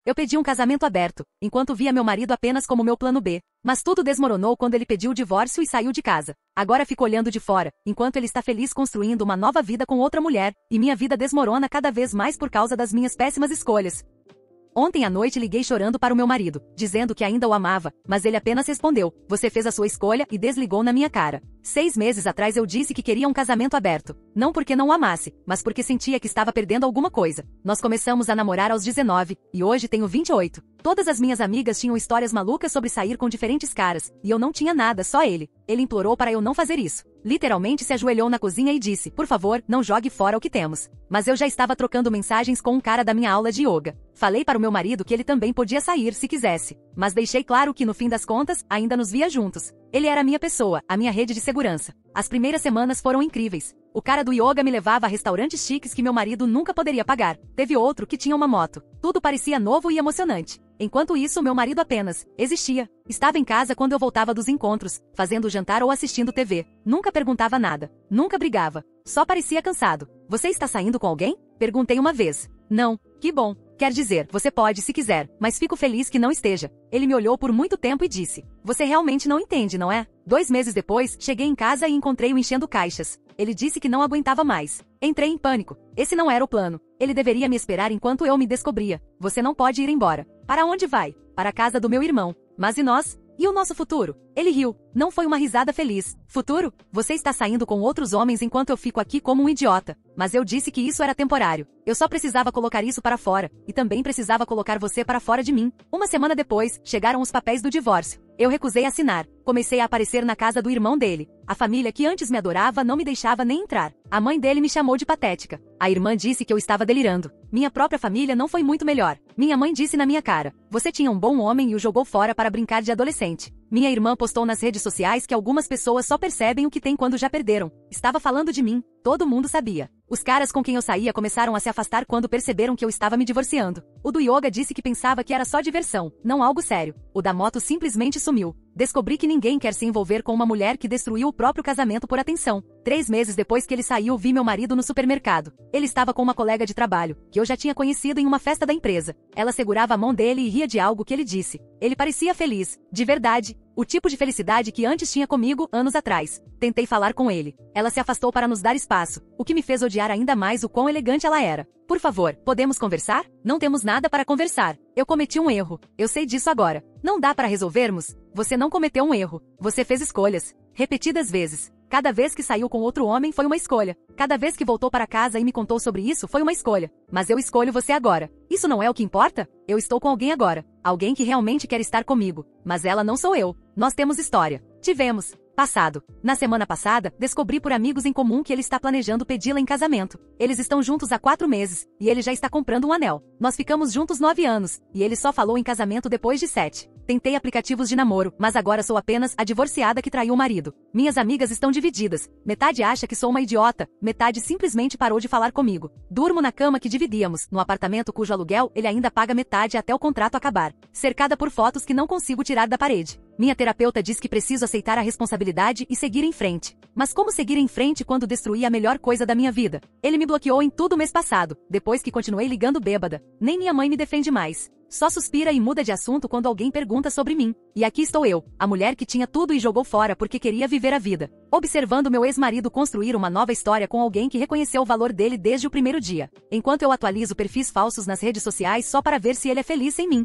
Eu pedi um casamento aberto, enquanto via meu marido apenas como meu plano B. Mas tudo desmoronou quando ele pediu o divórcio e saiu de casa. Agora fico olhando de fora, enquanto ele está feliz construindo uma nova vida com outra mulher, e minha vida desmorona cada vez mais por causa das minhas péssimas escolhas. Ontem à noite liguei chorando para o meu marido, dizendo que ainda o amava, mas ele apenas respondeu: "Você fez a sua escolha", e desligou na minha cara. 6 meses atrás eu disse que queria um casamento aberto. Não porque não o amasse, mas porque sentia que estava perdendo alguma coisa. Nós começamos a namorar aos 19, e hoje tenho 28. Todas as minhas amigas tinham histórias malucas sobre sair com diferentes caras, e eu não tinha nada, só ele. Ele implorou para eu não fazer isso. Literalmente se ajoelhou na cozinha e disse: "Por favor, não jogue fora o que temos." Mas eu já estava trocando mensagens com um cara da minha aula de yoga. Falei para o meu marido que ele também podia sair se quisesse. Mas deixei claro que no fim das contas, ainda nos via juntos. Ele era a minha pessoa, a minha rede de segurança. As primeiras semanas foram incríveis. O cara do yoga me levava a restaurantes chiques que meu marido nunca poderia pagar. Teve outro que tinha uma moto. Tudo parecia novo e emocionante. Enquanto isso, meu marido apenas existia. Estava em casa quando eu voltava dos encontros, fazendo jantar ou assistindo TV. Nunca perguntava nada. Nunca brigava. Só parecia cansado. "Você está saindo com alguém?" Perguntei uma vez. "Não." "Que bom. Quer dizer, você pode se quiser, mas fico feliz que não esteja." Ele me olhou por muito tempo e disse: "Você realmente não entende, não é?" 2 meses depois, cheguei em casa e encontrei-o enchendo caixas. Ele disse que não aguentava mais. Entrei em pânico. Esse não era o plano. Ele deveria me esperar enquanto eu me descobria. "Você não pode ir embora." "Para onde vai?" "Para a casa do meu irmão." "Mas e nós? E o nosso futuro?" Ele riu. Não foi uma risada feliz. "Futuro? Você está saindo com outros homens enquanto eu fico aqui como um idiota." Mas eu disse que isso era temporário. Eu só precisava colocar isso para fora. E também precisava colocar você para fora de mim. Uma semana depois, chegaram os papéis do divórcio. Eu recusei assinar. Comecei a aparecer na casa do irmão dele. A família que antes me adorava não me deixava nem entrar. A mãe dele me chamou de patética. A irmã disse que eu estava delirando. Minha própria família não foi muito melhor. Minha mãe disse na minha cara: "Você tinha um bom homem e o jogou fora para brincar de adolescente." Minha irmã postou nas redes sociais que algumas pessoas só percebem o que tem quando já perderam. Estava falando de mim. Todo mundo sabia. Os caras com quem eu saía começaram a se afastar quando perceberam que eu estava me divorciando. O do yoga disse que pensava que era só diversão, não algo sério. O da moto simplesmente sumiu. Descobri que ninguém quer se envolver com uma mulher que destruiu o próprio casamento por atenção. 3 meses depois que ele saiu, vi meu marido no supermercado. Ele estava com uma colega de trabalho, que eu já tinha conhecido em uma festa da empresa. Ela segurava a mão dele e ria de algo que ele disse. Ele parecia feliz, de verdade. O tipo de felicidade que antes tinha comigo, anos atrás. Tentei falar com ele. Ela se afastou para nos dar espaço, o que me fez odiar ainda mais o quão elegante ela era. "Por favor, podemos conversar?" "Não temos nada para conversar. Eu cometi um erro. Eu sei disso agora. Não dá para resolvermos?" "Você não cometeu um erro. Você fez escolhas. Repetidas vezes. Cada vez que saiu com outro homem foi uma escolha. Cada vez que voltou para casa e me contou sobre isso foi uma escolha. Mas eu escolho você agora. Isso não é o que importa? Eu estou com alguém agora. Alguém que realmente quer estar comigo. Mas ela não sou eu. Nós temos história. Tivemos. Passado. Na semana passada, descobri por amigos em comum que ele está planejando pedi-la em casamento. Eles estão juntos há 4 meses, e ele já está comprando um anel. Nós ficamos juntos 9 anos, e ele só falou em casamento depois de 7. Tentei aplicativos de namoro, mas agora sou apenas a divorciada que traiu o marido. Minhas amigas estão divididas. Metade acha que sou uma idiota, metade simplesmente parou de falar comigo. Durmo na cama que dividíamos, no apartamento cujo aluguel ele ainda paga metade até o contrato acabar. Cercada por fotos que não consigo tirar da parede. Minha terapeuta diz que preciso aceitar a responsabilidade e seguir em frente. Mas como seguir em frente quando destruí a melhor coisa da minha vida? Ele me bloqueou em tudo mês passado, depois que continuei ligando bêbada. Nem minha mãe me defende mais. Só suspira e muda de assunto quando alguém pergunta sobre mim. E aqui estou eu, a mulher que tinha tudo e jogou fora porque queria viver a vida. Observando meu ex-marido construir uma nova história com alguém que reconheceu o valor dele desde o primeiro dia. Enquanto eu atualizo perfis falsos nas redes sociais só para ver se ele é feliz sem mim.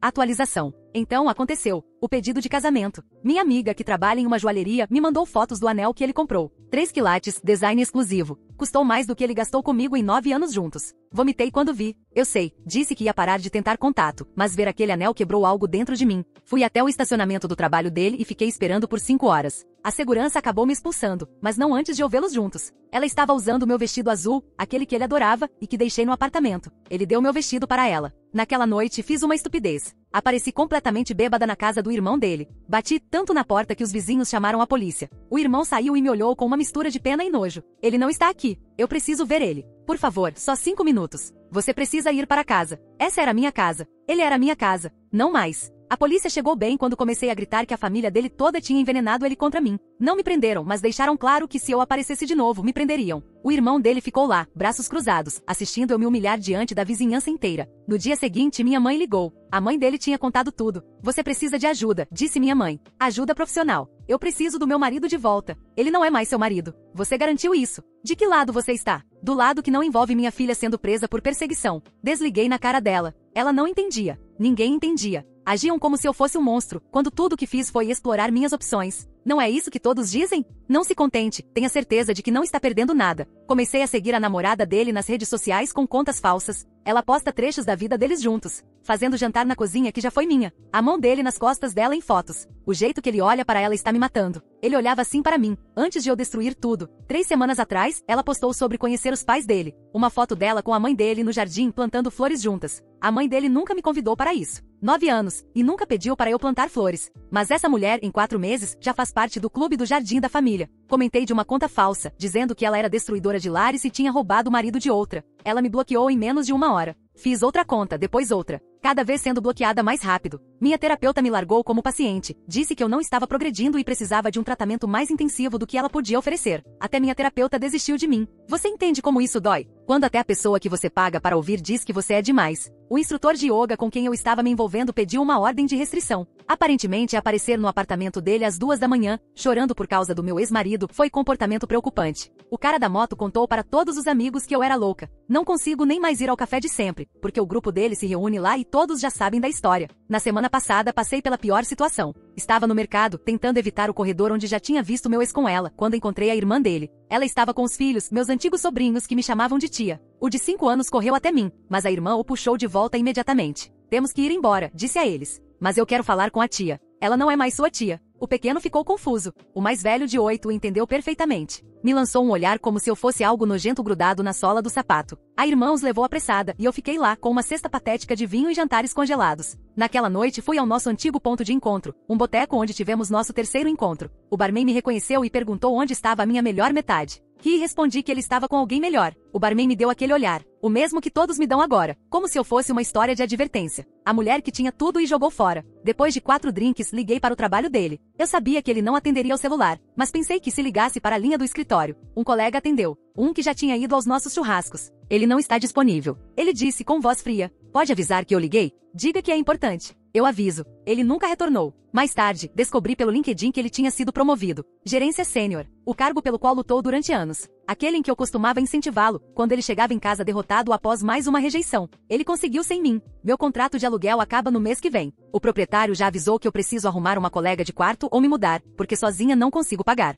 Atualização. Então aconteceu. O pedido de casamento. Minha amiga que trabalha em uma joalheria me mandou fotos do anel que ele comprou. 3 quilates, design exclusivo. Custou mais do que ele gastou comigo em 9 anos juntos. Vomitei quando vi. Eu sei, disse que ia parar de tentar contato, mas ver aquele anel quebrou algo dentro de mim. Fui até o estacionamento do trabalho dele e fiquei esperando por 5 horas. A segurança acabou me expulsando, mas não antes de eu vê-los juntos. Ela estava usando meu vestido azul, aquele que ele adorava, e que deixei no apartamento. Ele deu meu vestido para ela. Naquela noite fiz uma estupidez. Apareci completamente bêbada na casa do irmão dele. Bati tanto na porta que os vizinhos chamaram a polícia. O irmão saiu e me olhou com uma mistura de pena e nojo. Ele não está aqui. Eu preciso ver ele. Por favor, só 5 minutos. Você precisa ir para casa. Essa era minha casa. Ele era minha casa. Não mais. A polícia chegou bem quando comecei a gritar que a família dele toda tinha envenenado ele contra mim. Não me prenderam, mas deixaram claro que se eu aparecesse de novo, me prenderiam. O irmão dele ficou lá, braços cruzados, assistindo eu me humilhar diante da vizinhança inteira. No dia seguinte, minha mãe ligou. A mãe dele tinha contado tudo. Você precisa de ajuda, disse minha mãe. Ajuda profissional. Eu preciso do meu marido de volta. Ele não é mais seu marido. Você garantiu isso. De que lado você está? Do lado que não envolve minha filha sendo presa por perseguição. Desliguei na cara dela. Ela não entendia. Ninguém entendia. Agiam como se eu fosse um monstro, quando tudo o que fiz foi explorar minhas opções. Não é isso que todos dizem? Não se contente, tenha certeza de que não está perdendo nada. Comecei a seguir a namorada dele nas redes sociais com contas falsas. Ela posta trechos da vida deles juntos, fazendo jantar na cozinha que já foi minha. A mão dele nas costas dela em fotos. O jeito que ele olha para ela está me matando. Ele olhava assim para mim, antes de eu destruir tudo. 3 semanas atrás, ela postou sobre conhecer os pais dele. Uma foto dela com a mãe dele no jardim plantando flores juntas. A mãe dele nunca me convidou para isso. 9 anos, e nunca pediu para eu plantar flores. Mas essa mulher, em 4 meses, já faz parte do clube do jardim da família. Comentei de uma conta falsa, dizendo que ela era destruidora de lares e tinha roubado o marido de outra. Ela me bloqueou em menos de 1 hora. Fiz outra conta, depois outra. Cada vez sendo bloqueada mais rápido. Minha terapeuta me largou como paciente. Disse que eu não estava progredindo e precisava de um tratamento mais intensivo do que ela podia oferecer. Até minha terapeuta desistiu de mim. Você entende como isso dói? Quando até a pessoa que você paga para ouvir diz que você é demais. O instrutor de yoga com quem eu estava me envolvendo pediu uma ordem de restrição. Aparentemente, aparecer no apartamento dele às 2 da manhã, chorando por causa do meu ex-marido, foi comportamento preocupante. O cara da moto contou para todos os amigos que eu era louca. Não consigo nem mais ir ao café de sempre, porque o grupo dele se reúne lá e todos já sabem da história. Na semana passada, passei pela pior situação. Estava no mercado, tentando evitar o corredor onde já tinha visto meu ex com ela, quando encontrei a irmã dele. Ela estava com os filhos, meus antigos sobrinhos que me chamavam de tia. O de 5 anos correu até mim, mas a irmã o puxou de volta imediatamente. Temos que ir embora, disse a eles. Mas eu quero falar com a tia. Ela não é mais sua tia. O pequeno ficou confuso. O mais velho de 8 entendeu perfeitamente. Me lançou um olhar como se eu fosse algo nojento grudado na sola do sapato. A irmã os levou apressada e eu fiquei lá com uma cesta patética de vinho e jantares congelados. Naquela noite fui ao nosso antigo ponto de encontro, um boteco onde tivemos nosso terceiro encontro. O barman me reconheceu e perguntou onde estava a minha melhor metade. Ri e respondi que ele estava com alguém melhor. O barman me deu aquele olhar, o mesmo que todos me dão agora, como se eu fosse uma história de advertência. A mulher que tinha tudo e jogou fora. Depois de 4 drinks, liguei para o trabalho dele. Eu sabia que ele não atenderia ao celular, mas pensei que se ligasse para a linha do escritório. Um colega atendeu, um que já tinha ido aos nossos churrascos. Ele não está disponível. Ele disse com voz fria. Pode avisar que eu liguei? Diga que é importante. Eu aviso. Ele nunca retornou. Mais tarde, descobri pelo LinkedIn que ele tinha sido promovido. Gerência sênior, o cargo pelo qual lutou durante anos. Aquele em que eu costumava incentivá-lo, quando ele chegava em casa derrotado após mais uma rejeição. Ele conseguiu sem mim. Meu contrato de aluguel acaba no mês que vem. O proprietário já avisou que eu preciso arrumar uma colega de quarto ou me mudar, porque sozinha não consigo pagar.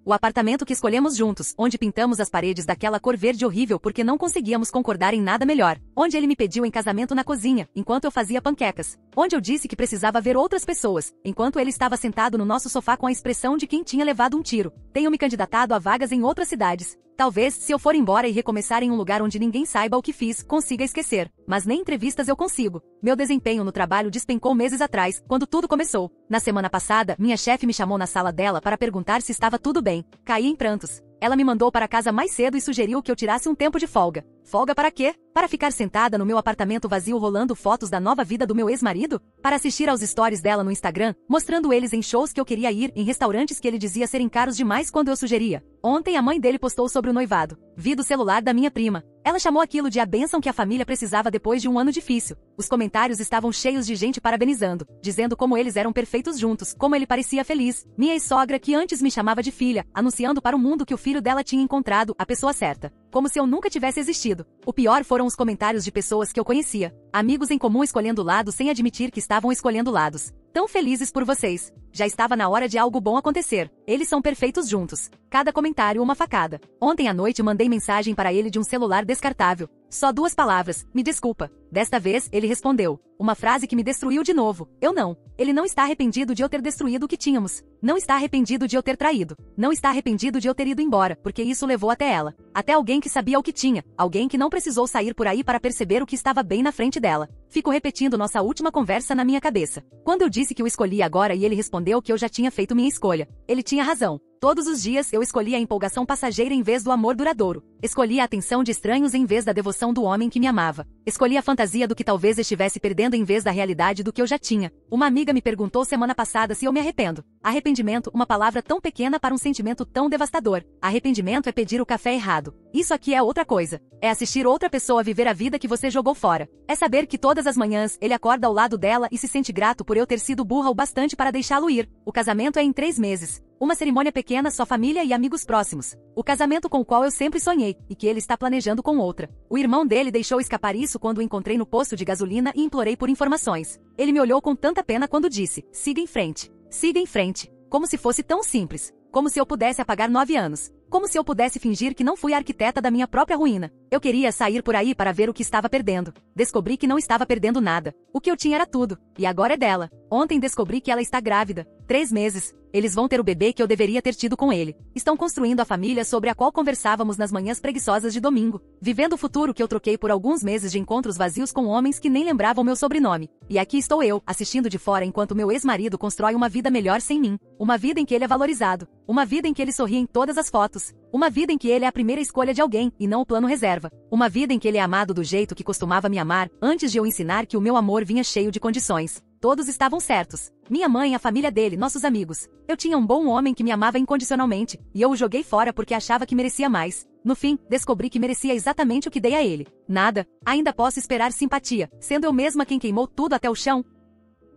O apartamento que escolhemos juntos, onde pintamos as paredes daquela cor verde horrível porque não conseguíamos concordar em nada melhor. Onde ele me pediu em casamento na cozinha, enquanto eu fazia panquecas. Onde eu disse que precisava ver outras pessoas, enquanto ele estava sentado no nosso sofá com a expressão de quem tinha levado um tiro. Tenho me candidatado a vagas em outras cidades. Talvez, se eu for embora e recomeçar em um lugar onde ninguém saiba o que fiz, consiga esquecer. Mas nem entrevistas eu consigo. Meu desempenho no trabalho despencou meses atrás, quando tudo começou. Na semana passada, minha chefe me chamou na sala dela para perguntar se estava tudo bem. Caí em prantos. Ela me mandou para casa mais cedo e sugeriu que eu tirasse um tempo de folga. Folga para quê? Para ficar sentada no meu apartamento vazio rolando fotos da nova vida do meu ex-marido? Para assistir aos stories dela no Instagram, mostrando eles em shows que eu queria ir, em restaurantes que ele dizia serem caros demais quando eu sugeria. Ontem a mãe dele postou sobre o noivado. Vi do celular da minha prima. Ela chamou aquilo de a bênção que a família precisava depois de um ano difícil. Os comentários estavam cheios de gente parabenizando, dizendo como eles eram perfeitos juntos, como ele parecia feliz. Minha ex-sogra, que antes me chamava de filha, anunciando para o mundo que o filho dela tinha encontrado a pessoa certa. Como se eu nunca tivesse existido. O pior foram os comentários de pessoas que eu conhecia. Amigos em comum escolhendo lados sem admitir que estavam escolhendo lados. Tão felizes por vocês. Já estava na hora de algo bom acontecer. Eles são perfeitos juntos. Cada comentário uma facada. Ontem à noite mandei mensagem para ele de um celular descartável. Só 2 palavras. Me desculpa. Desta vez, ele respondeu. Uma frase que me destruiu de novo. Eu não. Ele não está arrependido de eu ter destruído o que tínhamos. Não está arrependido de eu ter traído. Não está arrependido de eu ter ido embora, porque isso levou até ela. Até alguém que sabia o que tinha. Alguém que não precisou sair por aí para perceber o que estava bem na frente dela. Fico repetindo nossa última conversa na minha cabeça. Quando eu disse que o escolhi agora e ele respondeu que eu já tinha feito minha escolha. Ele tinha razão. Todos os dias eu escolhi a empolgação passageira em vez do amor duradouro. Escolhi a atenção de estranhos em vez da devoção do homem que me amava. Escolhi a fantasia do que talvez estivesse perdendo em vez da realidade do que eu já tinha. Uma amiga me perguntou semana passada se eu me arrependo. Arrependimento, uma palavra tão pequena para um sentimento tão devastador. Arrependimento é pedir o café errado. Isso aqui é outra coisa. É assistir outra pessoa viver a vida que você jogou fora. É saber que todas as manhãs ele acorda ao lado dela e se sente grato por eu ter sido burra o bastante para deixá-lo ir. O casamento é em 3 meses. Uma cerimônia pequena, só família e amigos próximos. O casamento com o qual eu sempre sonhei, e que ele está planejando com outra. O irmão dele deixou escapar isso quando o encontrei no posto de gasolina e implorei por informações. Ele me olhou com tanta pena quando disse: siga em frente. Siga em frente. Como se fosse tão simples. Como se eu pudesse apagar 9 anos. Como se eu pudesse fingir que não fui a arquiteta da minha própria ruína. Eu queria sair por aí para ver o que estava perdendo. Descobri que não estava perdendo nada. O que eu tinha era tudo. E agora é dela. Ontem descobri que ela está grávida. 3 meses. Eles vão ter o bebê que eu deveria ter tido com ele. Estão construindo a família sobre a qual conversávamos nas manhãs preguiçosas de domingo. Vivendo o futuro que eu troquei por alguns meses de encontros vazios com homens que nem lembravam meu sobrenome. E aqui estou eu, assistindo de fora enquanto meu ex-marido constrói uma vida melhor sem mim. Uma vida em que ele é valorizado. Uma vida em que ele sorri em todas as fotos. Uma vida em que ele é a primeira escolha de alguém, e não o plano reserva. Uma vida em que ele é amado do jeito que costumava me amar, antes de eu ensinar que o meu amor vinha cheio de condições. Todos estavam certos. Minha mãe, a família dele, nossos amigos. Eu tinha um bom homem que me amava incondicionalmente, e eu o joguei fora porque achava que merecia mais. No fim, descobri que merecia exatamente o que dei a ele. Nada. Ainda posso esperar simpatia, sendo eu mesma quem queimou tudo até o chão.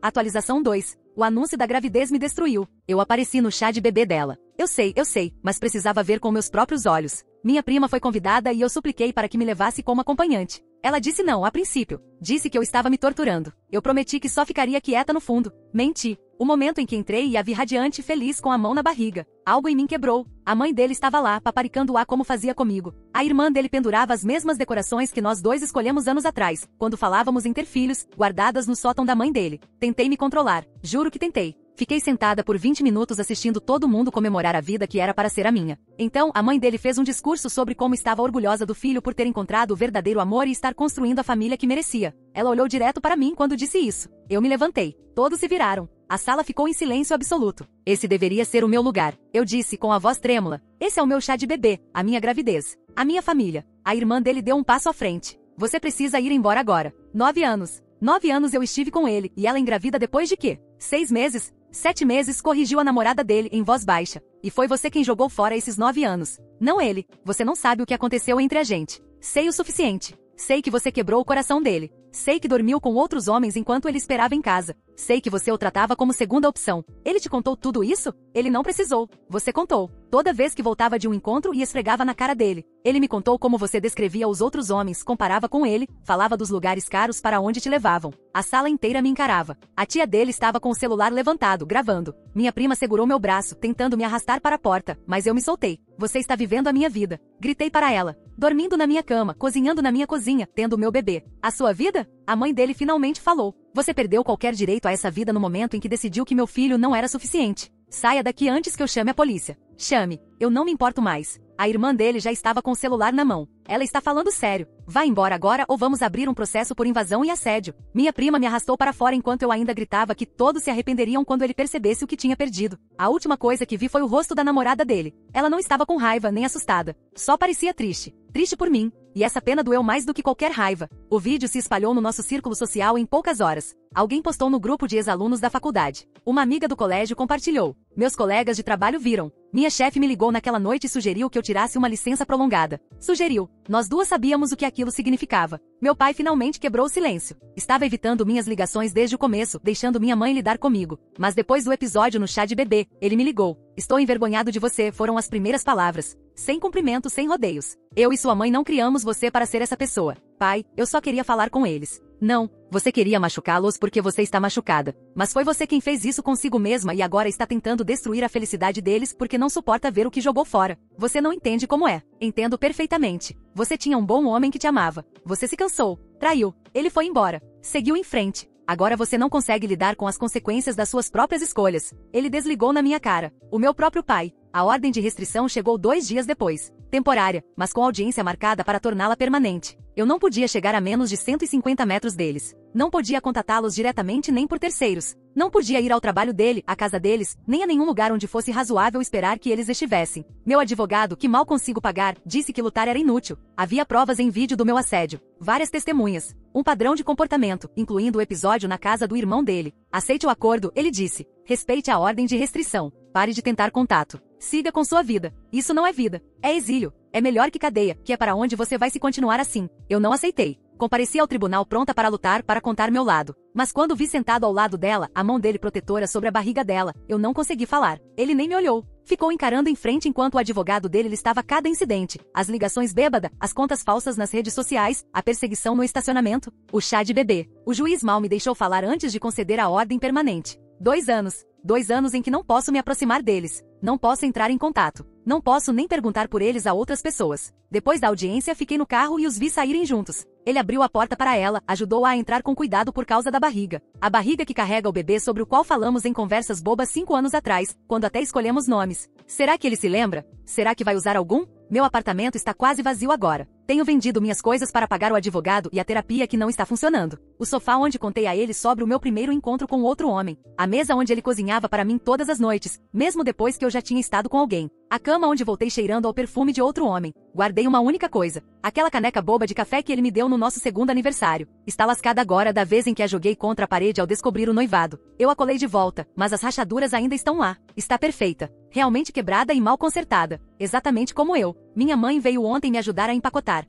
Atualização 2. O anúncio da gravidez me destruiu. Eu apareci no chá de bebê dela. Eu sei, mas precisava ver com meus próprios olhos. Minha prima foi convidada e eu supliquei para que me levasse como acompanhante. Ela disse não, a princípio. Disse que eu estava me torturando. Eu prometi que só ficaria quieta no fundo. Menti. O momento em que entrei e a vi radiante e feliz com a mão na barriga. Algo em mim quebrou. A mãe dele estava lá, paparicando-a como fazia comigo. A irmã dele pendurava as mesmas decorações que nós dois escolhemos anos atrás, quando falávamos em ter filhos, guardadas no sótão da mãe dele. Tentei me controlar. Juro que tentei. Fiquei sentada por 20 minutos assistindo todo mundo comemorar a vida que era para ser a minha. Então, a mãe dele fez um discurso sobre como estava orgulhosa do filho por ter encontrado o verdadeiro amor e estar construindo a família que merecia. Ela olhou direto para mim quando disse isso. Eu me levantei. Todos se viraram. A sala ficou em silêncio absoluto. Esse deveria ser o meu lugar. Eu disse com a voz trêmula. Esse é o meu chá de bebê, a minha gravidez, a minha família. A irmã dele deu um passo à frente. Você precisa ir embora agora. 9 anos. 9 anos eu estive com ele, e ela engravida depois de quê? 6 meses? 7 meses, corrigiu a namorada dele em voz baixa. E foi você quem jogou fora esses 9 anos. Não ele. Você não sabe o que aconteceu entre a gente. Sei o suficiente. Sei que você quebrou o coração dele. Sei que dormiu com outros homens enquanto ele esperava em casa. Sei que você o tratava como segunda opção. Ele te contou tudo isso? Ele não precisou. Você contou. Toda vez que voltava de um encontro e esfregava na cara dele. Ele me contou como você descrevia os outros homens, comparava com ele, falava dos lugares caros para onde te levavam. A sala inteira me encarava. A tia dele estava com o celular levantado, gravando. Minha prima segurou meu braço, tentando me arrastar para a porta, mas eu me soltei. Você está vivendo a minha vida. Gritei para ela. Dormindo na minha cama, cozinhando na minha cozinha, tendo o meu bebê. A sua vida? A mãe dele finalmente falou. Você perdeu qualquer direito a essa vida no momento em que decidiu que meu filho não era suficiente. Saia daqui antes que eu chame a polícia. Chame. Eu não me importo mais. A irmã dele já estava com o celular na mão. Ela está falando sério. Vá embora agora ou vamos abrir um processo por invasão e assédio. Minha prima me arrastou para fora enquanto eu ainda gritava que todos se arrependeriam quando ele percebesse o que tinha perdido. A última coisa que vi foi o rosto da namorada dele. Ela não estava com raiva nem assustada. Só parecia triste. Triste por mim. E essa pena doeu mais do que qualquer raiva. O vídeo se espalhou no nosso círculo social em poucas horas. Alguém postou no grupo de ex-alunos da faculdade. Uma amiga do colégio compartilhou. Meus colegas de trabalho viram. Minha chefe me ligou naquela noite e sugeriu que eu tirasse uma licença prolongada. Sugeriu. Nós duas sabíamos o que aquilo significava. Meu pai finalmente quebrou o silêncio. Estava evitando minhas ligações desde o começo, deixando minha mãe lidar comigo. Mas depois do episódio no chá de bebê, ele me ligou. Estou envergonhado de você, foram as primeiras palavras. Sem cumprimento, sem rodeios. Eu e sua mãe não criamos você para ser essa pessoa. Pai, eu só queria falar com eles. Não, você queria machucá-los porque você está machucada. Mas foi você quem fez isso consigo mesma e agora está tentando destruir a felicidade deles porque não suporta ver o que jogou fora. Você não entende como é. Entendo perfeitamente. Você tinha um bom homem que te amava. Você se cansou. Traiu. Ele foi embora. Seguiu em frente. Agora você não consegue lidar com as consequências das suas próprias escolhas. Ele desligou na minha cara. O meu próprio pai. A ordem de restrição chegou 2 dias depois. Temporária, mas com audiência marcada para torná-la permanente. Eu não podia chegar a menos de 150 metros deles. Não podia contatá-los diretamente nem por terceiros. Não podia ir ao trabalho dele, à casa deles, nem a nenhum lugar onde fosse razoável esperar que eles estivessem. Meu advogado, que mal consigo pagar, disse que lutar era inútil. Havia provas em vídeo do meu assédio. Várias testemunhas. Um padrão de comportamento, incluindo o episódio na casa do irmão dele. Aceite o acordo, ele disse. Respeite a ordem de restrição. Pare de tentar contato. Siga com sua vida. Isso não é vida. É exílio. É melhor que cadeia, que é para onde você vai se continuar assim. Eu não aceitei. Compareci ao tribunal pronta para lutar, para contar meu lado. Mas quando vi sentado ao lado dela, a mão dele protetora sobre a barriga dela, eu não consegui falar. Ele nem me olhou. Ficou encarando em frente enquanto o advogado dele listava cada incidente. As ligações bêbada, as contas falsas nas redes sociais, a perseguição no estacionamento, o chá de bebê. O juiz mal me deixou falar antes de conceder a ordem permanente. 2 anos. 2 anos em que não posso me aproximar deles. Não posso entrar em contato. Não posso nem perguntar por eles a outras pessoas. Depois da audiência, fiquei no carro e os vi saírem juntos. Ele abriu a porta para ela, ajudou-a a entrar com cuidado por causa da barriga. A barriga que carrega o bebê sobre o qual falamos em conversas bobas 5 anos atrás, quando até escolhemos nomes. Será que ele se lembra? Será que vai usar algum? Meu apartamento está quase vazio agora. Tenho vendido minhas coisas para pagar o advogado e a terapia que não está funcionando. O sofá onde contei a ele sobre o meu primeiro encontro com outro homem. A mesa onde ele cozinhava para mim todas as noites, mesmo depois que eu já tinha estado com alguém. A cama onde voltei cheirando ao perfume de outro homem. Guardei uma única coisa. Aquela caneca boba de café que ele me deu no nosso segundo aniversário. Está lascada agora da vez em que a joguei contra a parede ao descobrir o noivado. Eu a colei de volta, mas as rachaduras ainda estão lá. Está perfeita. Realmente quebrada e mal consertada. Exatamente como eu. Minha mãe veio ontem me ajudar a empacotar.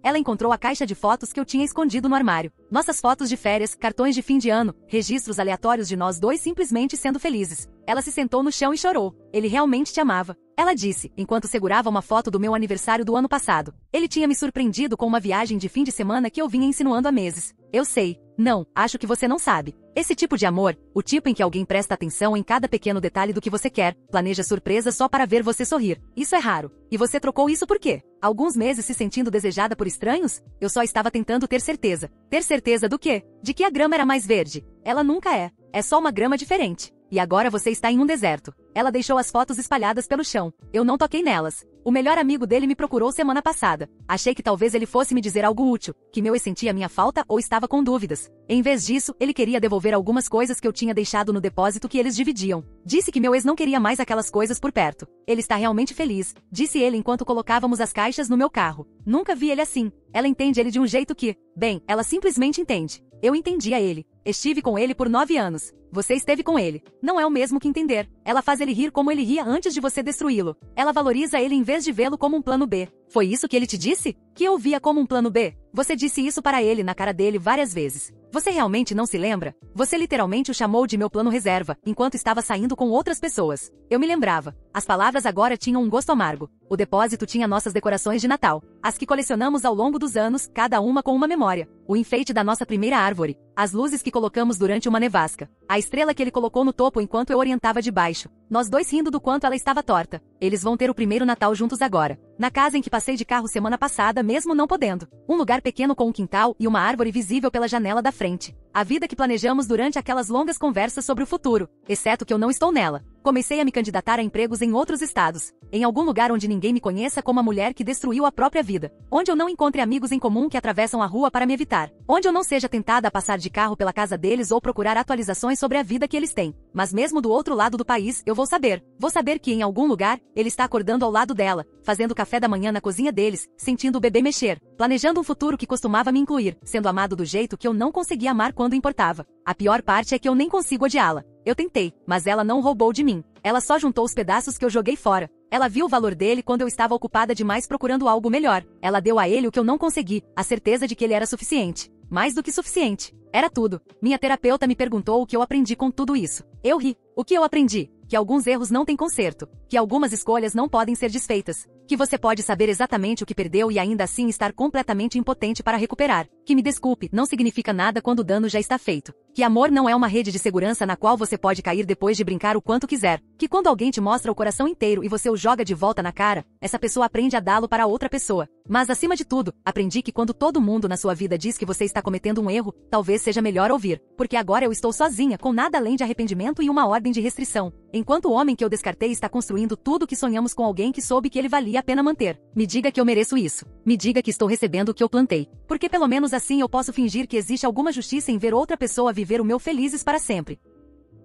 Ela encontrou a caixa de fotos que eu tinha escondido no armário. Nossas fotos de férias, cartões de fim de ano, registros aleatórios de nós dois simplesmente sendo felizes. Ela se sentou no chão e chorou. Ele realmente te amava. Ela disse, enquanto segurava uma foto do meu aniversário do ano passado. Ele tinha me surpreendido com uma viagem de fim de semana que eu vinha insinuando há meses. Eu sei. Não, acho que você não sabe. Esse tipo de amor, o tipo em que alguém presta atenção em cada pequeno detalhe do que você quer, planeja surpresa só para ver você sorrir. Isso é raro. E você trocou isso por quê? Alguns meses se sentindo desejada por estranhos? Eu só estava tentando ter certeza. Ter certeza do quê? De que a grama era mais verde. Ela nunca é. É só uma grama diferente. E agora você está em um deserto. Ela deixou as fotos espalhadas pelo chão. Eu não toquei nelas. O melhor amigo dele me procurou semana passada. Achei que talvez ele fosse me dizer algo útil, que meu ex sentia minha falta ou estava com dúvidas. Em vez disso, ele queria devolver algumas coisas que eu tinha deixado no depósito que eles dividiam. Disse que meu ex não queria mais aquelas coisas por perto. Ele está realmente feliz, disse ele enquanto colocávamos as caixas no meu carro. Nunca vi ele assim. Ela entende ele de um jeito que, bem, ela simplesmente entende. Eu entendia ele. Estive com ele por 9 anos. Você esteve com ele. Não é o mesmo que entender. Ela faz ele rir como ele ria antes de você destruí-lo. Ela valoriza ele em vez de vê-lo como um plano B. Foi isso que ele te disse? Que eu via como um plano B? Você disse isso para ele na cara dele várias vezes. Você realmente não se lembra? Você literalmente o chamou de meu plano reserva, enquanto estava saindo com outras pessoas. Eu me lembrava. As palavras agora tinham um gosto amargo. O depósito tinha nossas decorações de Natal. As que colecionamos ao longo dos anos, cada uma com uma memória. O enfeite da nossa primeira árvore. As luzes que colocamos durante uma nevasca. A estrela que ele colocou no topo enquanto eu orientava de baixo. Nós dois rindo do quanto ela estava torta. Eles vão ter o primeiro Natal juntos agora. Na casa em que passei de carro semana passada, mesmo não podendo. Um lugar pequeno com um quintal e uma árvore visível pela janela da frente. A vida que planejamos durante aquelas longas conversas sobre o futuro. Exceto que eu não estou nela. Comecei a me candidatar a empregos em outros estados. Em algum lugar onde ninguém me conheça como a mulher que destruiu a própria vida. Onde eu não encontre amigos em comum que atravessam a rua para me evitar. Onde eu não seja tentada a passar de carro pela casa deles ou procurar atualizações sobre a vida que eles têm. Mas mesmo do outro lado do país, eu vou saber. Vou saber que em algum lugar, ele está acordando ao lado dela, fazendo café da manhã na cozinha deles, sentindo o bebê mexer, planejando um futuro que costumava me incluir, sendo amado do jeito que eu não conseguia amar quando importava. A pior parte é que eu nem consigo odiá-la. Eu tentei, mas ela não roubou de mim. Ela só juntou os pedaços que eu joguei fora. Ela viu o valor dele quando eu estava ocupada demais procurando algo melhor. Ela deu a ele o que eu não consegui, a certeza de que ele era suficiente. Mais do que suficiente. Era tudo. Minha terapeuta me perguntou o que eu aprendi com tudo isso. Eu ri. O que eu aprendi? Que alguns erros não têm conserto. Que algumas escolhas não podem ser desfeitas. Que você pode saber exatamente o que perdeu e ainda assim estar completamente impotente para recuperar. Que me desculpe, não significa nada quando o dano já está feito. Que amor não é uma rede de segurança na qual você pode cair depois de brincar o quanto quiser. Que quando alguém te mostra o coração inteiro e você o joga de volta na cara, essa pessoa aprende a dá-lo para outra pessoa. Mas acima de tudo, aprendi que quando todo mundo na sua vida diz que você está cometendo um erro, talvez seja melhor ouvir. Porque agora eu estou sozinha, com nada além de arrependimento e uma ordem de restrição. Enquanto o homem que eu descartei está construindo tudo que sonhamos com alguém que soube que ele valia a pena manter. Me diga que eu mereço isso. Me diga que estou recebendo o que eu plantei. Porque pelo menos assim eu posso fingir que existe alguma justiça em ver outra pessoa viver o meu felizes para sempre.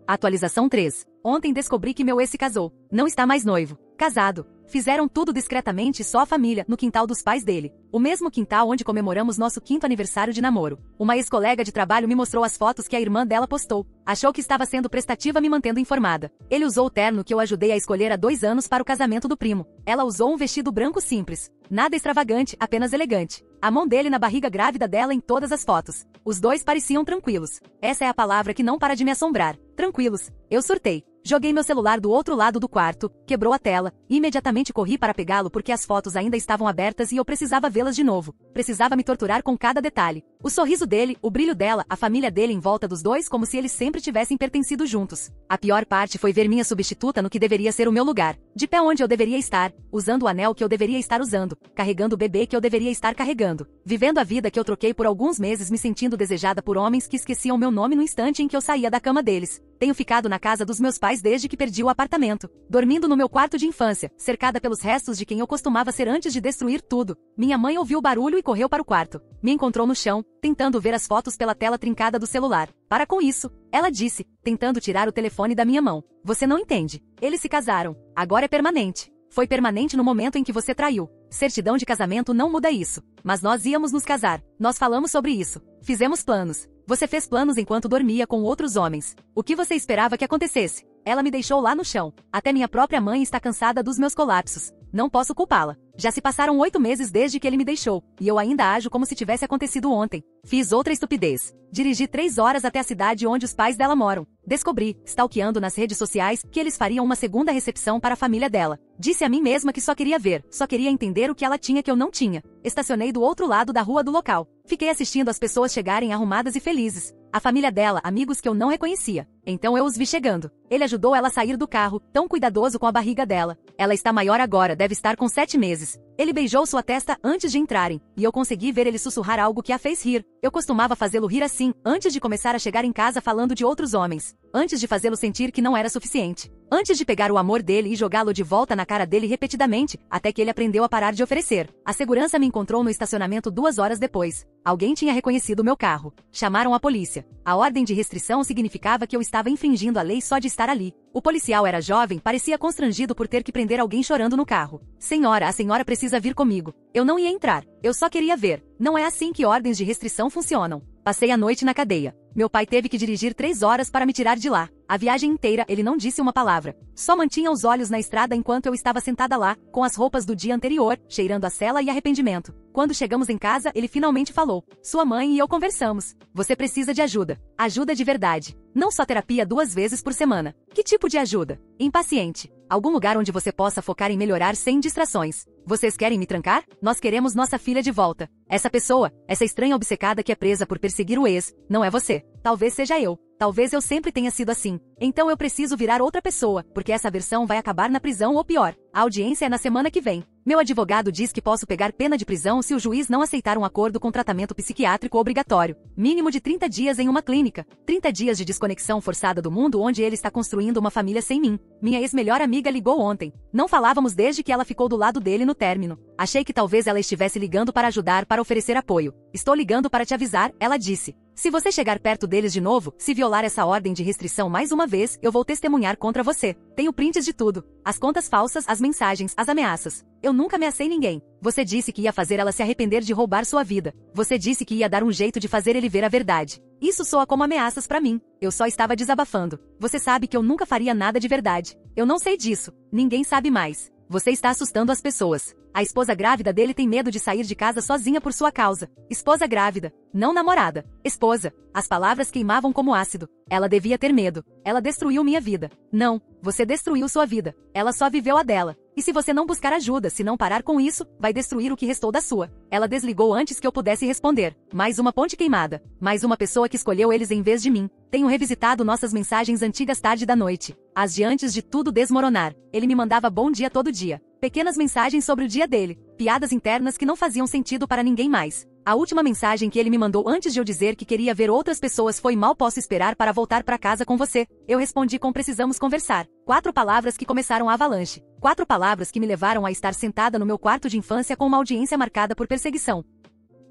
Atualização 3. Ontem descobri que meu ex se casou. Não está mais noivo. Casado. Fizeram tudo discretamente só a família, no quintal dos pais dele. O mesmo quintal onde comemoramos nosso 5º aniversário de namoro. Uma ex-colega de trabalho me mostrou as fotos que a irmã dela postou. Achou que estava sendo prestativa me mantendo informada. Ele usou o terno que eu ajudei a escolher há 2 anos para o casamento do primo. Ela usou um vestido branco simples. Nada extravagante, apenas elegante. A mão dele na barriga grávida dela em todas as fotos. Os dois pareciam tranquilos. Essa é a palavra que não para de me assombrar. Tranquilos. Eu surtei. Joguei meu celular do outro lado do quarto, quebrou a tela, e imediatamente corri para pegá-lo porque as fotos ainda estavam abertas e eu precisava vê-las de novo. Precisava me torturar com cada detalhe. O sorriso dele, o brilho dela, a família dele em volta dos dois como se eles sempre tivessem pertencido juntos. A pior parte foi ver minha substituta no que deveria ser o meu lugar. De pé onde eu deveria estar, usando o anel que eu deveria estar usando, carregando o bebê que eu deveria estar carregando, vivendo a vida que eu troquei por alguns meses me sentindo desejada por homens que esqueciam meu nome no instante em que eu saía da cama deles. Tenho ficado na casa dos meus pais desde que perdi o apartamento, dormindo no meu quarto de infância, cercada pelos restos de quem eu costumava ser antes de destruir tudo. Minha mãe ouviu o barulho e correu para o quarto. Me encontrou no chão, tentando ver as fotos pela tela trincada do celular. Para com isso, ela disse, tentando tirar o telefone da minha mão. Você não entende. Eles se casaram. Agora é permanente. Foi permanente no momento em que você traiu. Certidão de casamento não muda isso. Mas nós íamos nos casar. Nós falamos sobre isso. Fizemos planos. Você fez planos enquanto dormia com outros homens. O que você esperava que acontecesse? Ela me deixou lá no chão. Até minha própria mãe está cansada dos meus colapsos. Não posso culpá-la. Já se passaram 8 meses desde que ele me deixou, e eu ainda ajo como se tivesse acontecido ontem. Fiz outra estupidez. Dirigi 3 horas até a cidade onde os pais dela moram. Descobri, stalkeando nas redes sociais, que eles fariam uma segunda recepção para a família dela. Disse a mim mesma que só queria ver, só queria entender o que ela tinha que eu não tinha. Estacionei do outro lado da rua do local. Fiquei assistindo as pessoas chegarem arrumadas e felizes. A família dela, amigos que eu não reconhecia. Então eu os vi chegando. Ele ajudou ela a sair do carro, tão cuidadoso com a barriga dela. Ela está maior agora, deve estar com 7 meses. Ele beijou sua testa antes de entrarem, e eu consegui ver ele sussurrar algo que a fez rir. Eu costumava fazê-lo rir assim, antes de começar a chegar em casa falando de outros homens. Antes de fazê-lo sentir que não era suficiente. Antes de pegar o amor dele e jogá-lo de volta na cara dele repetidamente, até que ele aprendeu a parar de oferecer. A segurança me encontrou no estacionamento 2 horas depois. Alguém tinha reconhecido meu carro. Chamaram a polícia. A ordem de restrição significava que eu estava infringindo a lei só de estar ali. O policial era jovem, parecia constrangido por ter que prender alguém chorando no carro. Senhora, a senhora precisa vir comigo. Eu não ia entrar. Eu só queria ver. Não é assim que ordens de restrição funcionam. Passei a noite na cadeia. Meu pai teve que dirigir 3 horas para me tirar de lá. A viagem inteira ele não disse uma palavra. Só mantinha os olhos na estrada enquanto eu estava sentada lá, com as roupas do dia anterior, cheirando a cela e arrependimento. Quando chegamos em casa, ele finalmente falou. Sua mãe e eu conversamos. Você precisa de ajuda. Ajuda de verdade. Não só terapia 2 vezes por semana. Que tipo de ajuda? Impaciente. Algum lugar onde você possa focar em melhorar sem distrações. Vocês querem me trancar? Nós queremos nossa filha de volta. Essa pessoa, essa estranha obcecada que é presa por perseguir o ex, não é você. Talvez seja eu. Talvez eu sempre tenha sido assim. Então eu preciso virar outra pessoa, porque essa versão vai acabar na prisão ou pior. A audiência é na semana que vem. Meu advogado diz que posso pegar pena de prisão se o juiz não aceitar um acordo com tratamento psiquiátrico obrigatório. Mínimo de 30 dias em uma clínica. 30 dias de desconexão forçada do mundo onde ele está construindo uma família sem mim. Minha ex-melhor amiga ligou ontem. Não falávamos desde que ela ficou do lado dele no término. Achei que talvez ela estivesse ligando para ajudar, para oferecer apoio. Estou ligando para te avisar, ela disse. Se você chegar perto deles de novo, se violar essa ordem de restrição mais uma vez, eu vou testemunhar contra você. Tenho prints de tudo. As contas falsas, as mensagens, as ameaças. Eu nunca ameacei ninguém. Você disse que ia fazer ela se arrepender de roubar sua vida. Você disse que ia dar um jeito de fazer ele ver a verdade. Isso soa como ameaças pra mim. Eu só estava desabafando. Você sabe que eu nunca faria nada de verdade. Eu não sei disso. Ninguém sabe mais. Você está assustando as pessoas. A esposa grávida dele tem medo de sair de casa sozinha por sua causa. Esposa grávida. Não namorada. Esposa. As palavras queimavam como ácido. Ela devia ter medo. Ela destruiu minha vida. Não. Você destruiu sua vida. Ela só viveu a dela. E se você não buscar ajuda, se não parar com isso, vai destruir o que restou da sua. Ela desligou antes que eu pudesse responder. Mais uma ponte queimada. Mais uma pessoa que escolheu eles em vez de mim. Tenho revisitado nossas mensagens antigas tarde da noite. As de antes de tudo desmoronar. Ele me mandava bom dia todo dia. Pequenas mensagens sobre o dia dele. Piadas internas que não faziam sentido para ninguém mais. A última mensagem que ele me mandou antes de eu dizer que queria ver outras pessoas foi: mal posso esperar para voltar para casa com você. Eu respondi com: precisamos conversar. 4 palavras que começaram a avalanche. 4 palavras que me levaram a estar sentada no meu quarto de infância com uma audiência marcada por perseguição.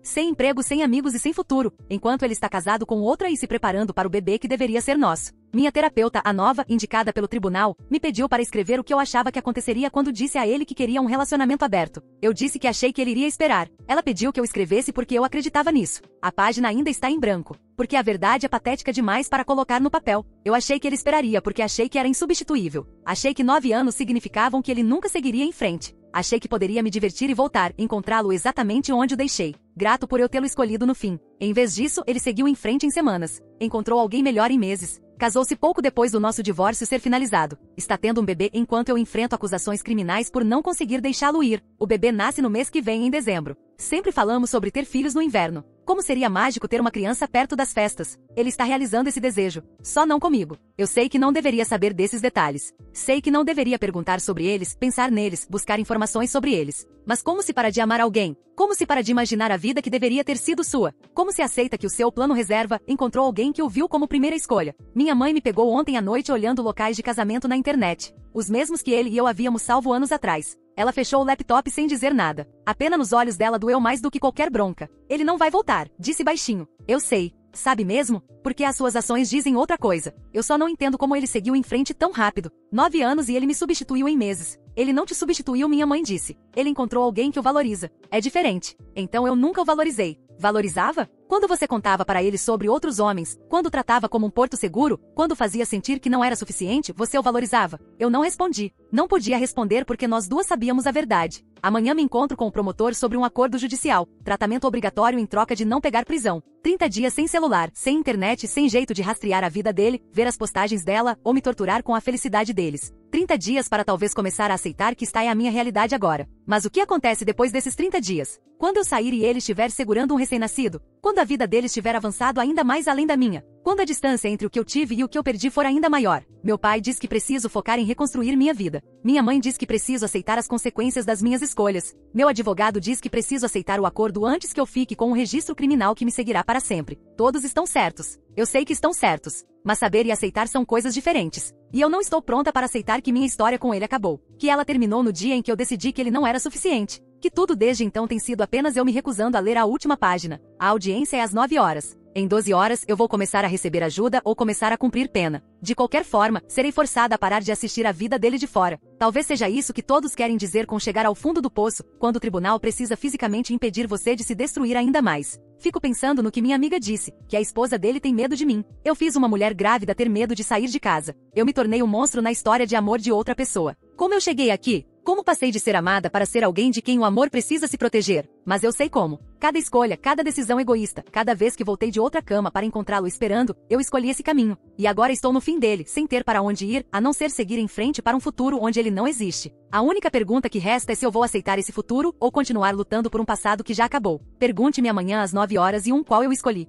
Sem emprego, sem amigos e sem futuro, enquanto ele está casado com outra e se preparando para o bebê que deveria ser nosso. Minha terapeuta, a nova, indicada pelo tribunal, me pediu para escrever o que eu achava que aconteceria quando disse a ele que queria um relacionamento aberto. Eu disse que achei que ele iria esperar. Ela pediu que eu escrevesse porque eu acreditava nisso. A página ainda está em branco, porque a verdade é patética demais para colocar no papel. Eu achei que ele esperaria porque achei que era insubstituível. Achei que 9 anos significavam que ele nunca seguiria em frente. Achei que poderia me divertir e voltar, encontrá-lo exatamente onde o deixei. Grato por eu tê-lo escolhido no fim. Em vez disso, ele seguiu em frente em semanas. Encontrou alguém melhor em meses. Casou-se pouco depois do nosso divórcio ser finalizado. Está tendo um bebê enquanto eu enfrento acusações criminais por não conseguir deixá-lo ir. O bebê nasce no mês que vem, em dezembro. Sempre falamos sobre ter filhos no inverno. Como seria mágico ter uma criança perto das festas. Ele está realizando esse desejo. Só não comigo. Eu sei que não deveria saber desses detalhes. Sei que não deveria perguntar sobre eles, pensar neles, buscar informações sobre eles. Mas como se para de amar alguém? Como se para de imaginar a vida que deveria ter sido sua? Como se aceita que o seu plano reserva encontrou alguém que o viu como primeira escolha? Minha mãe me pegou ontem à noite olhando locais de casamento na internet. Os mesmos que ele e eu havíamos salvo anos atrás. Ela fechou o laptop sem dizer nada. A pena nos olhos dela doeu mais do que qualquer bronca. Ele não vai voltar, disse baixinho. Eu sei. Sabe mesmo? Porque as suas ações dizem outra coisa. Eu só não entendo como ele seguiu em frente tão rápido. 9 anos e ele me substituiu em meses. Ele não te substituiu, minha mãe disse. Ele encontrou alguém que o valoriza. É diferente. Então eu nunca o valorizei. Valorizava? Quando você contava para ele sobre outros homens, quando o tratava como um porto seguro, quando fazia sentir que não era suficiente, você o valorizava. Eu não respondi. Não podia responder porque nós duas sabíamos a verdade. Amanhã me encontro com o promotor sobre um acordo judicial. Tratamento obrigatório em troca de não pegar prisão. 30 dias sem celular, sem internet, sem jeito de rastrear a vida dele, ver as postagens dela ou me torturar com a felicidade deles. 30 dias para talvez começar a aceitar que está é a minha realidade agora. Mas o que acontece depois desses 30 dias? Quando eu sair e ele estiver segurando um recém-nascido? Quando a vida dele estiver avançado ainda mais além da minha? Quando a distância entre o que eu tive e o que eu perdi for ainda maior? Meu pai diz que preciso focar em reconstruir minha vida. Minha mãe diz que preciso aceitar as consequências das minhas escolhas. Meu advogado diz que preciso aceitar o acordo antes que eu fique com um registro criminal que me seguirá para sempre. Todos estão certos. Eu sei que estão certos. Mas saber e aceitar são coisas diferentes. E eu não estou pronta para aceitar que minha história com ele acabou. Que ela terminou no dia em que eu decidi que ele não era suficiente. Que tudo desde então tem sido apenas eu me recusando a ler a última página. A audiência é às 9 horas. Em 12 horas eu vou começar a receber ajuda ou começar a cumprir pena. De qualquer forma, serei forçada a parar de assistir a vida dele de fora. Talvez seja isso que todos querem dizer com chegar ao fundo do poço, quando o tribunal precisa fisicamente impedir você de se destruir ainda mais. Fico pensando no que minha amiga disse, que a esposa dele tem medo de mim. Eu fiz uma mulher grávida ter medo de sair de casa. Eu me tornei um monstro na história de amor de outra pessoa. Como eu cheguei aqui? Como passei de ser amada para ser alguém de quem o amor precisa se proteger? Mas eu sei como. Cada escolha, cada decisão egoísta, cada vez que voltei de outra cama para encontrá-lo esperando, eu escolhi esse caminho. E agora estou no fim dele, sem ter para onde ir, a não ser seguir em frente para um futuro onde ele não existe. A única pergunta que resta é se eu vou aceitar esse futuro ou continuar lutando por um passado que já acabou. Pergunte-me amanhã às 9 horas e qual eu escolhi.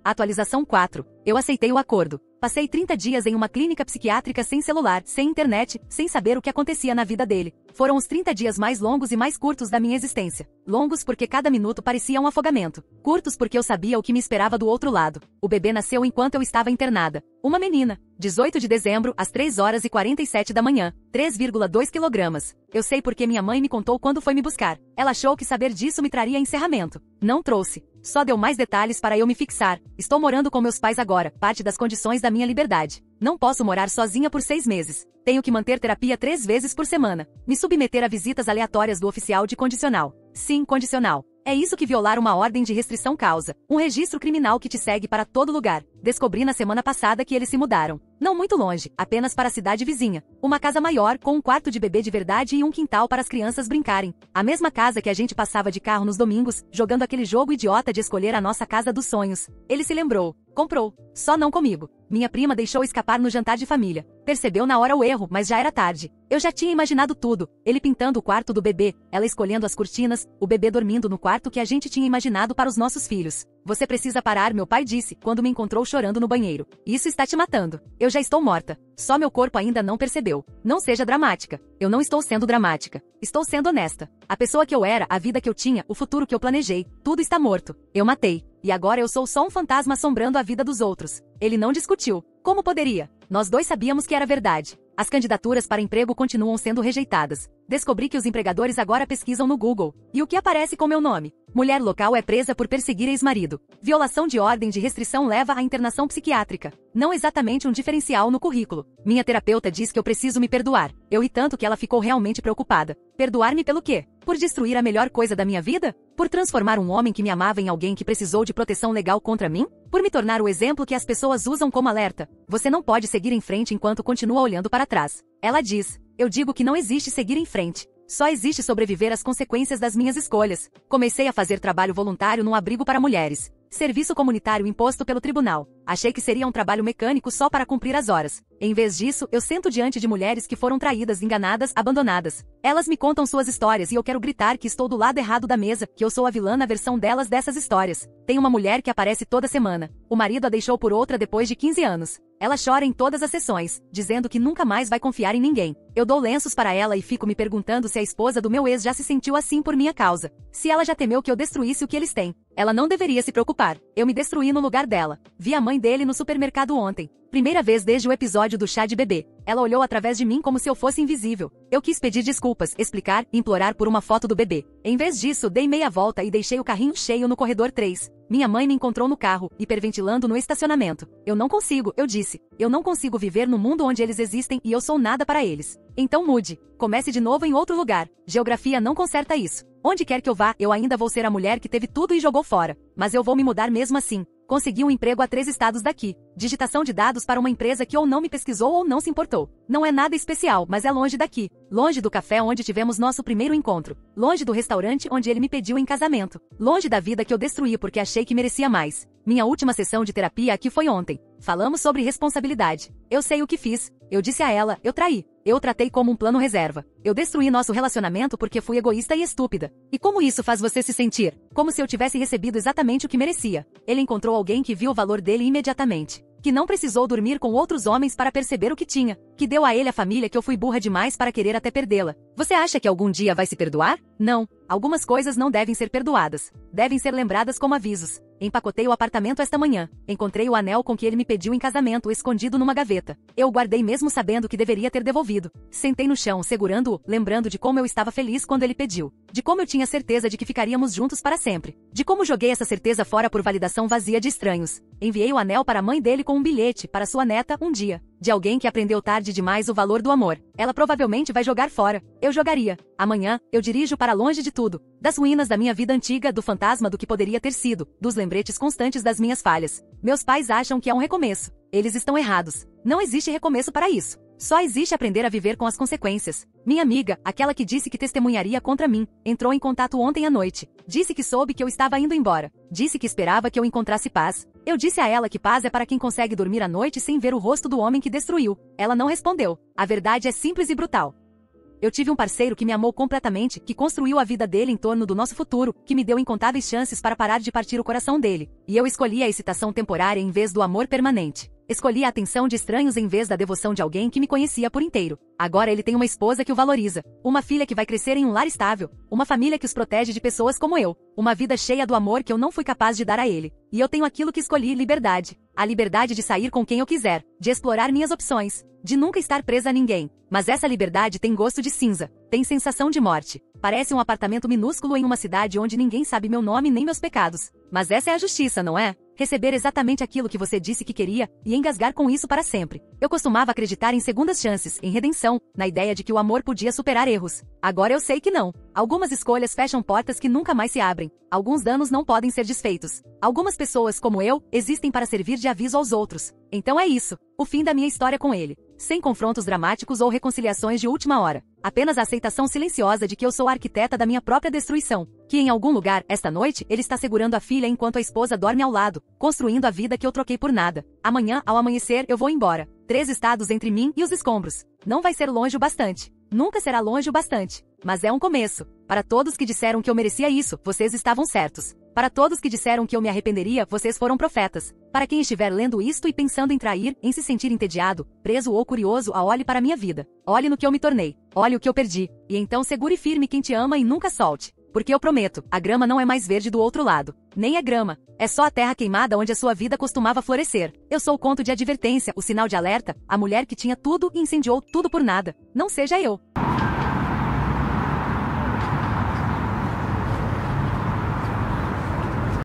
Atualização 4. Eu aceitei o acordo. Passei 30 dias em uma clínica psiquiátrica sem celular, sem internet, sem saber o que acontecia na vida dele. Foram os 30 dias mais longos e mais curtos da minha existência. Longos porque cada minuto parecia um afogamento. Curtos porque eu sabia o que me esperava do outro lado. O bebê nasceu enquanto eu estava internada. Uma menina. 18 de dezembro, às 3 horas e 47 da manhã. 3,2 quilogramas. Eu sei porque minha mãe me contou quando foi me buscar. Ela achou que saber disso me traria encerramento. Não trouxe. Só deu mais detalhes para eu me fixar. Estou morando com meus pais agora, parte das condições da minha liberdade. Não posso morar sozinha por 6 meses. Tenho que manter terapia 3 vezes por semana. Me submeter a visitas aleatórias do oficial de condicional. Sim, condicional. É isso que violar uma ordem de restrição causa. Um registro criminal que te segue para todo lugar. Descobri na semana passada que eles se mudaram. Não muito longe, apenas para a cidade vizinha. Uma casa maior, com um quarto de bebê de verdade e um quintal para as crianças brincarem. A mesma casa que a gente passava de carro nos domingos, jogando aquele jogo idiota de escolher a nossa casa dos sonhos. Ele se lembrou. Comprou. Só não comigo. Minha prima deixou escapar no jantar de família. Percebeu na hora o erro, mas já era tarde. Eu já tinha imaginado tudo. Ele pintando o quarto do bebê, ela escolhendo as cortinas, o bebê dormindo no quarto que a gente tinha imaginado para os nossos filhos. Você precisa parar, meu pai disse, quando me encontrou chorando no banheiro. Isso está te matando. Eu já estou morta. Só meu corpo ainda não percebeu. Não seja dramática. Eu não estou sendo dramática. Estou sendo honesta. A pessoa que eu era, a vida que eu tinha, o futuro que eu planejei, tudo está morto. Eu matei. E agora eu sou só um fantasma assombrando a vida dos outros. Ele não discutiu. Como poderia? Nós dois sabíamos que era verdade. As candidaturas para emprego continuam sendo rejeitadas. Descobri que os empregadores agora pesquisam no Google. E o que aparece com meu nome? Mulher local é presa por perseguir ex-marido. Violação de ordem de restrição leva à internação psiquiátrica. Não exatamente um diferencial no currículo. Minha terapeuta diz que eu preciso me perdoar. Eu ri tanto que ela ficou realmente preocupada. Perdoar-me pelo quê? Por destruir a melhor coisa da minha vida? Por transformar um homem que me amava em alguém que precisou de proteção legal contra mim? Por me tornar o exemplo que as pessoas usam como alerta? Você não pode seguir em frente enquanto continua olhando para trás. Ela diz. Eu digo que não existe seguir em frente. Só existe sobreviver às consequências das minhas escolhas. Comecei a fazer trabalho voluntário num abrigo para mulheres. Serviço comunitário imposto pelo tribunal. Achei que seria um trabalho mecânico só para cumprir as horas. Em vez disso, eu sento diante de mulheres que foram traídas, enganadas, abandonadas. Elas me contam suas histórias e eu quero gritar que estou do lado errado da mesa, que eu sou a vilã na versão delas dessas histórias. Tem uma mulher que aparece toda semana. O marido a deixou por outra depois de 15 anos. Ela chora em todas as sessões, dizendo que nunca mais vai confiar em ninguém. Eu dou lenços para ela e fico me perguntando se a esposa do meu ex já se sentiu assim por minha causa. Se ela já temeu que eu destruísse o que eles têm. Ela não deveria se preocupar. Eu me destruí no lugar dela. Vi a mãe dele no supermercado ontem. Primeira vez desde o episódio do chá de bebê. Ela olhou através de mim como se eu fosse invisível. Eu quis pedir desculpas, explicar, implorar por uma foto do bebê. Em vez disso, dei meia volta e deixei o carrinho cheio no corredor 3. Minha mãe me encontrou no carro, hiperventilando no estacionamento. Eu não consigo, eu disse. Eu não consigo viver no mundo onde eles existem e eu sou nada para eles. Então mude. Comece de novo em outro lugar. Geografia não conserta isso. Onde quer que eu vá, eu ainda vou ser a mulher que teve tudo e jogou fora. Mas eu vou me mudar mesmo assim. Consegui um emprego a 3 estados daqui. Digitação de dados para uma empresa que ou não me pesquisou ou não se importou. Não é nada especial, mas é longe daqui. Longe do café onde tivemos nosso primeiro encontro. Longe do restaurante onde ele me pediu em casamento. Longe da vida que eu destruí porque achei que merecia mais. Minha última sessão de terapia aqui foi ontem. Falamos sobre responsabilidade. Eu sei o que fiz. Eu disse a ela, eu traí. Eu tratei como um plano reserva. Eu destruí nosso relacionamento porque fui egoísta e estúpida. E como isso faz você se sentir? Como se eu tivesse recebido exatamente o que merecia. Ele encontrou alguém que viu o valor dele imediatamente. Que não precisou dormir com outros homens para perceber o que tinha. Que deu a ele a família que eu fui burra demais para querer até perdê-la. Você acha que algum dia vai se perdoar? Não. Algumas coisas não devem ser perdoadas. Devem ser lembradas como avisos. Empacotei o apartamento esta manhã. Encontrei o anel com que ele me pediu em casamento escondido numa gaveta. Eu o guardei mesmo sabendo que deveria ter devolvido. Sentei no chão, segurando-o, lembrando de como eu estava feliz quando ele pediu. De como eu tinha certeza de que ficaríamos juntos para sempre. De como joguei essa certeza fora por validação vazia de estranhos. Enviei o anel para a mãe dele com um bilhete para sua neta um dia. De alguém que aprendeu tarde demais o valor do amor. Ela provavelmente vai jogar fora. Eu jogaria. Amanhã, eu dirijo para longe de tudo. Das ruínas da minha vida antiga, do fantasma do que poderia ter sido, dos lembretes constantes das minhas falhas. Meus pais acham que é um recomeço. Eles estão errados. Não existe recomeço para isso. Só existe aprender a viver com as consequências. Minha amiga, aquela que disse que testemunharia contra mim, entrou em contato ontem à noite. Disse que soube que eu estava indo embora. Disse que esperava que eu encontrasse paz. Eu disse a ela que paz é para quem consegue dormir à noite sem ver o rosto do homem que destruiu. Ela não respondeu. A verdade é simples e brutal. Eu tive um parceiro que me amou completamente, que construiu a vida dele em torno do nosso futuro, que me deu incontáveis chances para parar de partir o coração dele. E eu escolhi a excitação temporária em vez do amor permanente. Escolhi a atenção de estranhos em vez da devoção de alguém que me conhecia por inteiro. Agora ele tem uma esposa que o valoriza, uma filha que vai crescer em um lar estável, uma família que os protege de pessoas como eu, uma vida cheia do amor que eu não fui capaz de dar a ele. E eu tenho aquilo que escolhi, liberdade. A liberdade de sair com quem eu quiser, de explorar minhas opções, de nunca estar presa a ninguém. Mas essa liberdade tem gosto de cinza, tem sensação de morte. Parece um apartamento minúsculo em uma cidade onde ninguém sabe meu nome nem meus pecados. Mas essa é a justiça, não é? Receber exatamente aquilo que você disse que queria, e engasgar com isso para sempre. Eu costumava acreditar em segundas chances, em redenção, na ideia de que o amor podia superar erros. Agora eu sei que não. Algumas escolhas fecham portas que nunca mais se abrem. Alguns danos não podem ser desfeitos. Algumas pessoas como eu, existem para servir de aviso aos outros. Então é isso. O fim da minha história com ele. Sem confrontos dramáticos ou reconciliações de última hora. Apenas a aceitação silenciosa de que eu sou a arquiteta da minha própria destruição. Que em algum lugar, esta noite, ele está segurando a filha enquanto a esposa dorme ao lado, construindo a vida que eu troquei por nada. Amanhã, ao amanhecer, eu vou embora. 3 estados entre mim e os escombros. Não vai ser longe o bastante. Nunca será longe o bastante. Mas é um começo. Para todos que disseram que eu merecia isso, vocês estavam certos. Para todos que disseram que eu me arrependeria, vocês foram profetas. Para quem estiver lendo isto e pensando em trair, em se sentir entediado, preso ou curioso, olhe para minha vida. Olhe no que eu me tornei. Olhe o que eu perdi. E então segure firme quem te ama e nunca solte. Porque eu prometo, a grama não é mais verde do outro lado. Nem é grama. É só a terra queimada onde a sua vida costumava florescer. Eu sou o conto de advertência, o sinal de alerta, a mulher que tinha tudo e incendiou tudo por nada. Não seja eu.